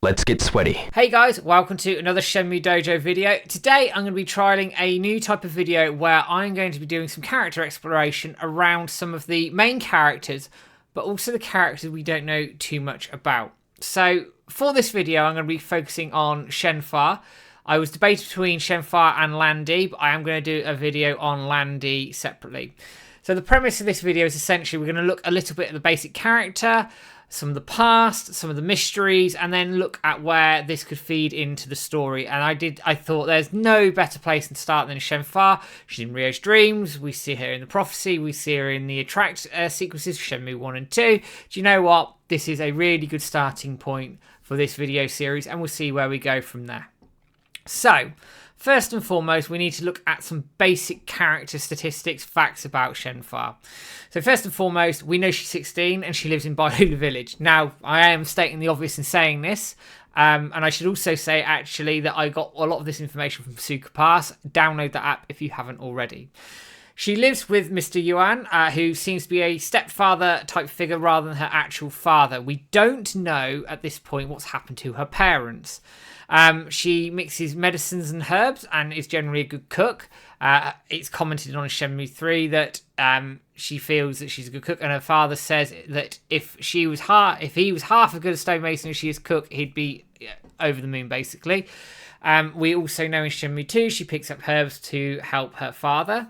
Let's get sweaty. Hey guys, welcome to another Shenmue Dojo video. Today I'm going to be trialing a new type of video where I'm going to be doing some character exploration around some of the main characters, but also the characters we don't know too much about. So for this video I'm going to be focusing on Shenhua. I was debated between Shenhua and Landy, but I am going to do a video on Landy separately. So the premise of this video is essentially we're going to look a little bit at the basic character, some of the past, some of the mysteries, and then look at where this could feed into the story. And I thought there's no better place to start than Shenhua. She's in Ryo's dreams. We see her in the prophecy. We see her in the attract sequences, Shenmue 1 and 2. Do you know what? This is a really good starting point for this video series, and we'll see where we go from there. So, first and foremost, we need to look at some basic character statistics, facts about Shenhua. So first and foremost, we know she's 16 and she lives in Bailu Village. Now, I am stating the obvious in saying this, and I should also say actually that I got a lot of this information from Suka Pass. Download the app if you haven't already. She lives with Mr. Yuan, who seems to be a stepfather type figure rather than her actual father. We don't know at this point what's happened to her parents. She mixes medicines and herbs and is generally a good cook. It's commented on in Shenmue 3 that she feels that she's a good cook, and her father says that if he was half as good a stonemason as she is cook, he'd be over the moon, basically. We also know in Shenmue 2 she picks up herbs to help her father.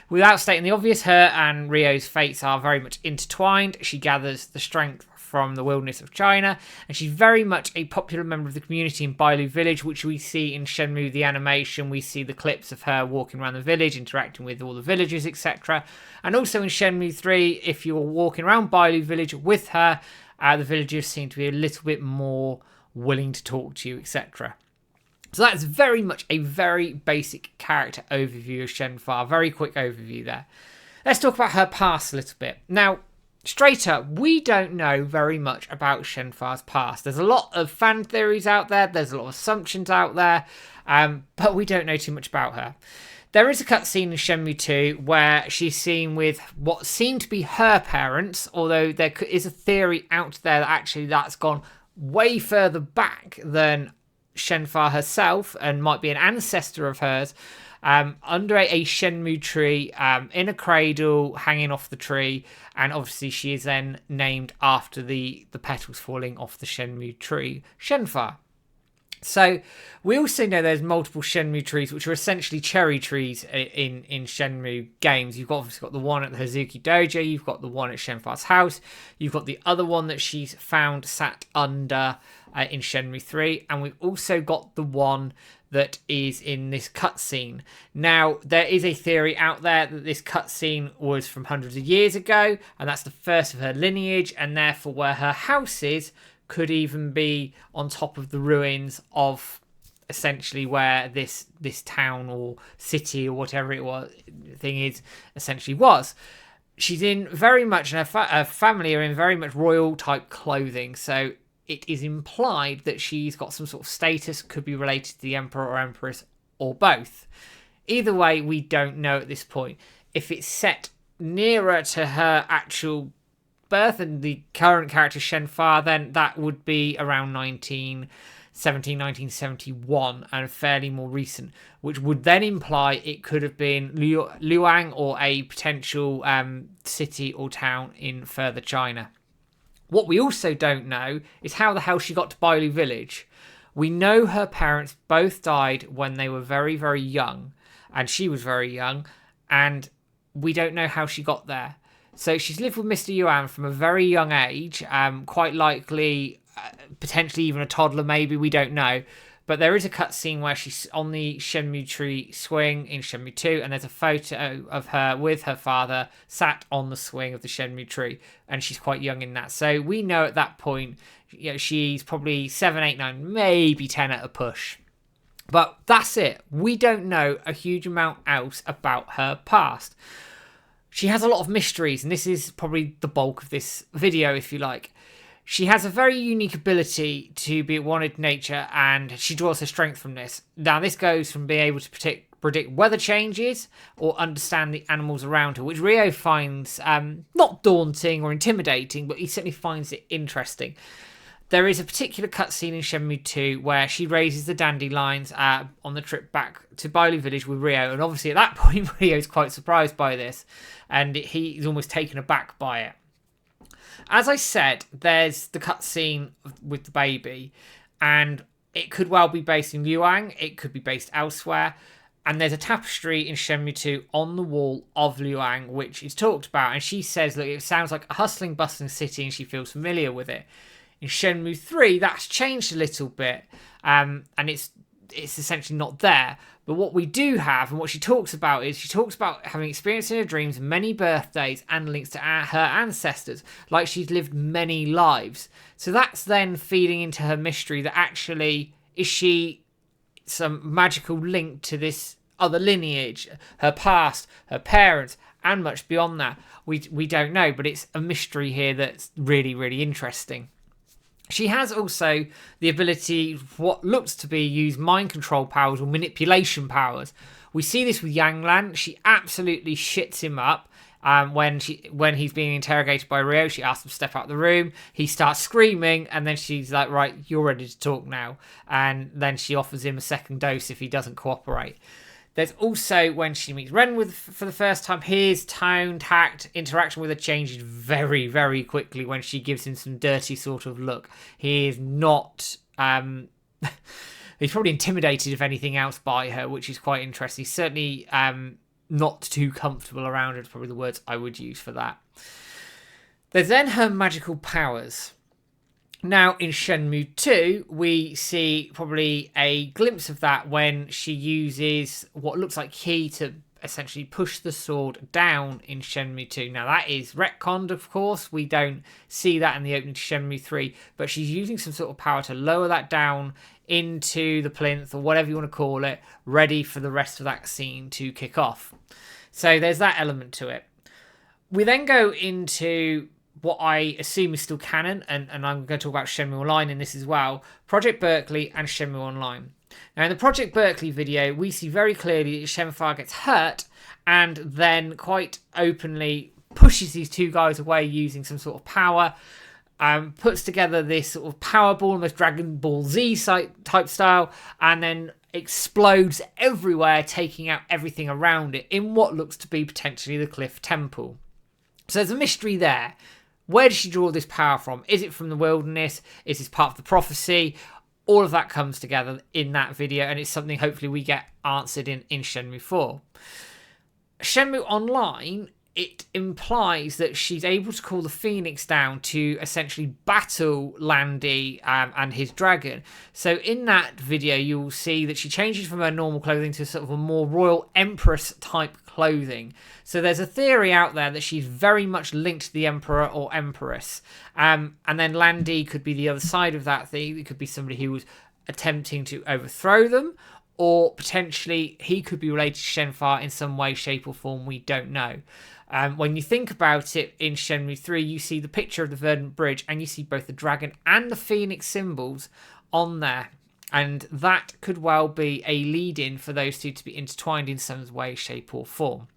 Without stating the obvious, her and Ryo's fates are very much intertwined. She gathers the strength from the wilderness of China, and she's very much a popular member of the community in Bailu Village, which we see in Shenmue the animation. We see the clips of her walking around the village, interacting with all the villagers, etc. And also in Shenmue 3, if you're walking around Bailu Village with her, the villagers seem to be a little bit more willing to talk to you, etc. So that's very much a very basic character overview of Shenhua. Very quick overview there. Let's talk about her past a little bit. Now, straight up, we don't know very much about Shenhua's past. There's a lot of fan theories out there. There's a lot of assumptions out there. But we don't know too much about her. There is a cutscene in Shenmue 2 where she's seen with what seem to be her parents, although there is a theory out there that actually that's gone way further back than Shenhua herself and might be an ancestor of hers, under a Shenmue tree, in a cradle hanging off the tree, and obviously she is then named after the petals falling off the Shenmue tree, Shenhua. So we also know there's multiple Shenmue trees, which are essentially cherry trees in Shenmue games. You've obviously got the one at the Hazuki Dojo, you've got the one at Shenhua's house, you've got the other one that she's found sat under in Shenmue 3, and we've also got the one that is in this cutscene. Now, there is a theory out there that this cutscene was from hundreds of years ago, and that's the first of her lineage, and therefore where her house is could even be on top of the ruins of essentially where this town or city or whatever it was thing is essentially was. She's in very much, and her family are in very much royal type clothing, so it is implied that she's got some sort of status, could be related to the emperor or empress, or both. Either way, we don't know at this point. If it's set nearer to her actual birth and the current character Shenhua, then that would be around 1971 and fairly more recent, which would then imply it could have been Luoyang or a potential city or town in further China. What we also don't know is how the hell she got to Bailu Village. We know her parents both died when they were very, very young, and she was very young, and we don't know how she got there. So she's lived with Mr. Yuan from a very young age, quite likely, potentially even a toddler maybe, we don't know. But there is a cutscene where she's on the Shenmue tree swing in Shenmue 2, and there's a photo of her with her father sat on the swing of the Shenmue tree, and she's quite young in that. So we know at that point, she's probably 7, 8, 9, maybe 10 at a push. But that's it. We don't know a huge amount else about her past. She has a lot of mysteries, and this is probably the bulk of this video, if you like. She has a very unique ability to be at one in nature, and she draws her strength from this. Now, this goes from being able to predict weather changes or understand the animals around her, which Ryo finds not daunting or intimidating, but he certainly finds it interesting. There is a particular cutscene in Shenmue 2 where she raises the dandelions on the trip back to Bailu Village with Ryo, and obviously at that point Ryo's quite surprised by this, and he's almost taken aback by it. As I said, there's the cutscene with the baby, and it could well be based in Luang, it could be based elsewhere, and there's a tapestry in Shenmue 2 on the wall of Luang, which is talked about, and she says, look, it sounds like a hustling, bustling city, and she feels familiar with it. In Shenmue 3, that's changed a little bit, and it's essentially not there. But what we do have, and what she talks about, is she talks about having experienced in her dreams many birthdays and links to her ancestors, like she's lived many lives. So that's then feeding into her mystery that actually, is she some magical link to this other lineage, her past, her parents, and much beyond that? We don't know, but it's a mystery here that's really, really interesting. She has also the ability, what looks to be, use mind control powers or manipulation powers. We see this with Yanglan. She absolutely shits him up. When he's being interrogated by Ryo, she asks him to step out of the room. He starts screaming, and then she's like, right, you're ready to talk now. And then she offers him a second dose if he doesn't cooperate. There's also, when she meets Ren for the first time, his tone, tact, interaction with her changes very, very quickly when she gives him some dirty sort of look. He is not... he's probably intimidated, if anything else, by her, which is quite interesting. He's certainly not too comfortable around her, is probably the words I would use for that. There's then her magical powers. Now, in Shenmue 2, we see probably a glimpse of that when she uses what looks like ki to essentially push the sword down in Shenmue 2. Now, that is retconned, of course. We don't see that in the opening to Shenmue 3, but she's using some sort of power to lower that down into the plinth, or whatever you want to call it, ready for the rest of that scene to kick off. So there's that element to it. We then go into what I assume is still canon, and I'm going to talk about Shenmue Online in this as well, Project Berkeley and Shenmue Online. Now, in the Project Berkeley video, we see very clearly that Shenfire gets hurt and then quite openly pushes these two guys away using some sort of power, puts together this sort of power ball, almost Dragon Ball Z type style, and then explodes everywhere, taking out everything around it in what looks to be potentially the Cliff Temple. So there's a mystery there. Where does she draw this power from? Is it from the wilderness? Is this part of the prophecy? All of that comes together in that video, and it's something hopefully we get answered in Shenmue 4. Shenmue Online, it implies that she's able to call the Phoenix down to essentially battle Landy and his dragon. So in that video, you will see that she changes from her normal clothing to sort of a more royal empress type clothing. So there's a theory out there that she's very much linked to the emperor or empress. And then Landy could be the other side of that thing. It could be somebody who was attempting to overthrow them, or potentially he could be related to Shenfire in some way, shape or form. We don't know. When you think about it, in Shenmue 3, you see the picture of the Verdant Bridge, and you see both the dragon and the phoenix symbols on there. And that could well be a lead-in for those two to be intertwined in some way, shape or form.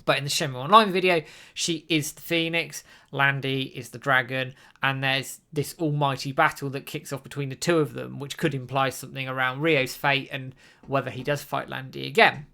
But in the Shenmue Online video, she is the phoenix, Landy is the dragon, and there's this almighty battle that kicks off between the two of them, which could imply something around Ryo's fate and whether he does fight Landy again.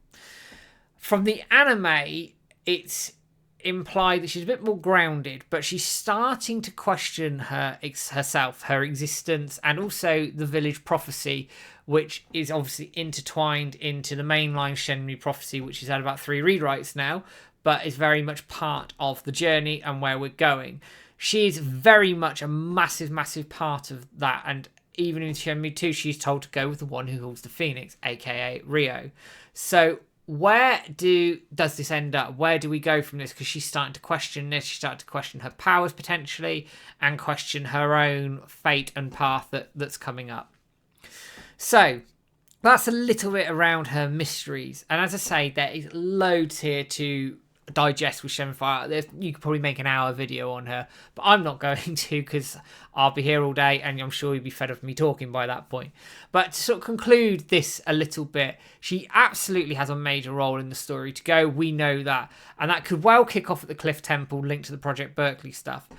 From the anime, it's implied that she's a bit more grounded, but she's starting to question herself, her existence, and also the village prophecy, which is obviously intertwined into the mainline Shenmue prophecy, which has had about 3 rewrites now, but is very much part of the journey and where we're going. She is very much a massive, massive part of that, and even in Shenmue 2, she's told to go with the one who holds the Phoenix, aka Ryo. So where does this end up? Where do we go from this? Because she's starting to question this. She's starting to question her powers potentially, and question her own fate and path that's coming up. So that's a little bit around her mysteries. And as I say, there is loads here to digest with Shenfire. You could probably make an hour video on her, but I'm not going to, because I'll be here all day and I'm sure you'll be fed of me talking by that point. But to sort of conclude this a little bit, she absolutely has a major role in the story to go. We know that. And that could well kick off at the Cliff Temple linked to the Project Berkeley stuff.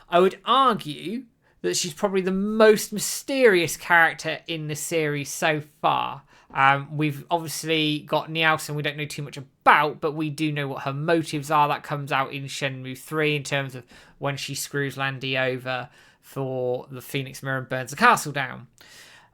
I would argue that she's probably the most mysterious character in the series so far. We've obviously got Nielsen we don't know too much about, but we do know what her motives are. That comes out in Shenmue 3 in terms of when she screws Landy over for the Phoenix Mirror and burns the castle down.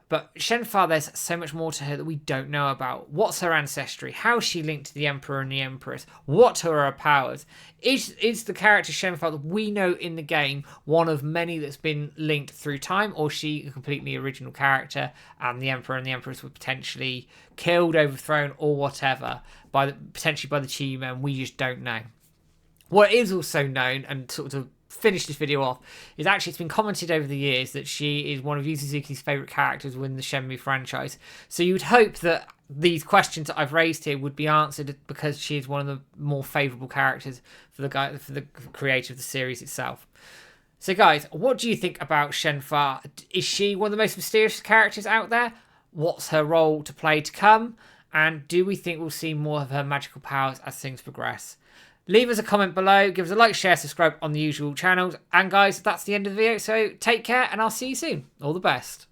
But Shenhua, there's so much more to her that we don't know about. What's her ancestry? How is she linked to the Emperor and the Empress? What are her powers? Is the character Shenhua that we know in the game one of many that's been linked through time, or is she a completely original character and the Emperor and the Empress were potentially killed, overthrown, or whatever, potentially by the Chi Men? We just don't know. What is also known, and sort of finish this video off, is actually it's been commented over the years that she is one of Yu Suzuki's favourite characters within the Shenmue franchise. So you would hope that these questions that I've raised here would be answered because she is one of the more favourable characters for the creator of the series itself. So guys, what do you think about Shenhua? Is she one of the most mysterious characters out there? What's her role to play to come? And do we think we'll see more of her magical powers as things progress? Leave us a comment below, give us a like, share, subscribe on the usual channels. And guys, that's the end of the video, so take care and I'll see you soon. All the best.